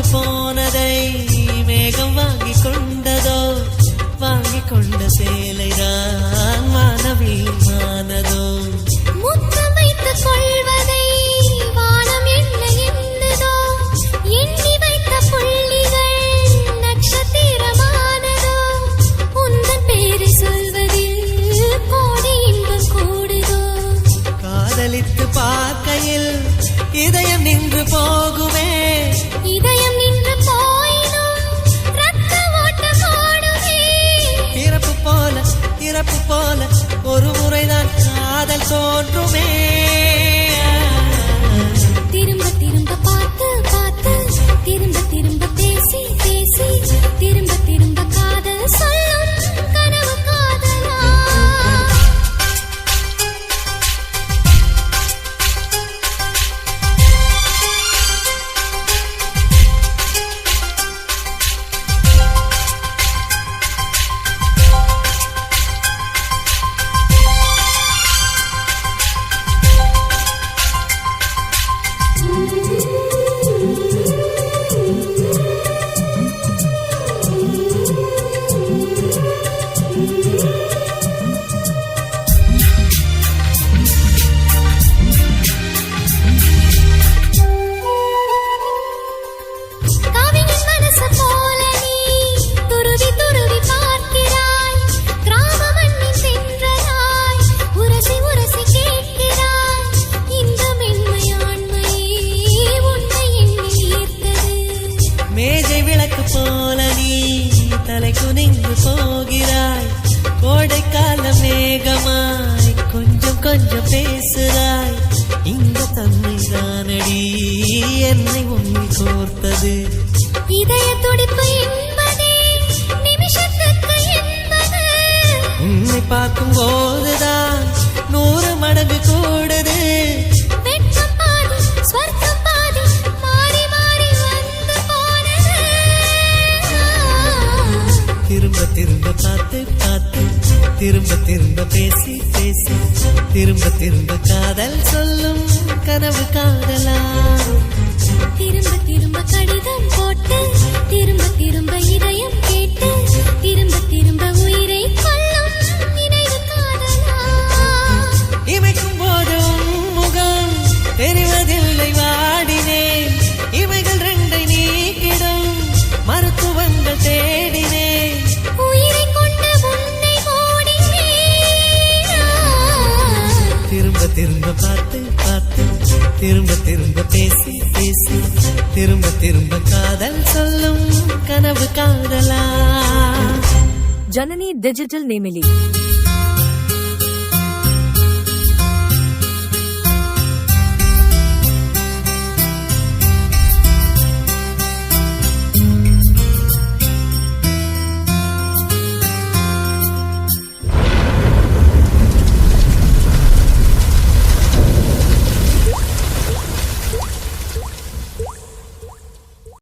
கொண்டு போனதை மேகம் வாங்கி கொண்டதோ, வாங்கி கொண்ட சேலைதான் மானவீமானதோ. முத்தம் வைத்துக் கொள்வதை வானம் என்ன எண்ணுதோ, எண்ணி வைத்த புள்ளிகள் நட்சத்திரமானதோ. உந்தன் பேரை சொல்வதில் கோடி இன்பம் கூடுதோ. காதலித்து பார்க்கையில் இதயம் நின்று போகுமே, இதயம் நின்று போயினும் ரத்த ஓட்டம் ஓடுமே. இறப்பு போல ஒரு முறைதான் காதல் தோன்றுமே. திரும்ப திரும்ப பார்த்து பார்த்து, திரும்ப திரும்ப பேசி பேசி, திரும்ப திரும்ப காதல் சொல்லும் கனவு காதலா. கவிஞன் மனசு போல நீ துருவி துருவி பார்க்கிறாய். கிராம மண்ணின் சென்றதாய் உரசி உரசி கேட்கிறாய். இந்த மென்மையாண்மை உன்னை எண்ணி ஈர்த்தது. மேஜை விளக்கு போல நீ தலை குனிந்து போகிறாய். கோடைக்கால மேகமாய் கொஞ்சம் கொஞ்சம் பேசுகிறாய். இந்த தன்மை தானடி என்னை உன்னில் கோர்த்தது. இதய துடிப்பு என்பதே நிமிஷத்துக்கு என்பது. உன்னை பார்க்கும் போதுதான் 100 மடங்கு கூடுது. வெட்கம் பாதி ஸ்வர்க்கம் பாதி மாறி மாறி வந்து போனது. திரும்ப திரும்ப பார்த்து பார்த்து, திரும்ப திரும்ப பேசி பேசி, திரும்ப திரும்ப காதல் சொல்லும் கனவு காதலா. திரும்ப திரும்ப கடிதம் போட்டு, திரும்ப திரும்ப இதயம் கேட்டு, திரும்ப திரும்ப உயிரை கொல்லும் நினைவு காதலா. இமைக்கும் போதும் முகம் தெரிவதில்லை வாடினேன். இவைகள் 2 நீக்கிடும் மருத்துவங்கள் தேடினேன். உயிரை கொண்ட உன்னை ஓடினேன். திரும்ப திரும்ப பார்த்து பார்த்து, திரும்ப திரும்ப பேசி பேசி, திரும்ப திரும்ப காதல் சொல்லும் கனவு காதலா. जननी डिजिटल नेमिली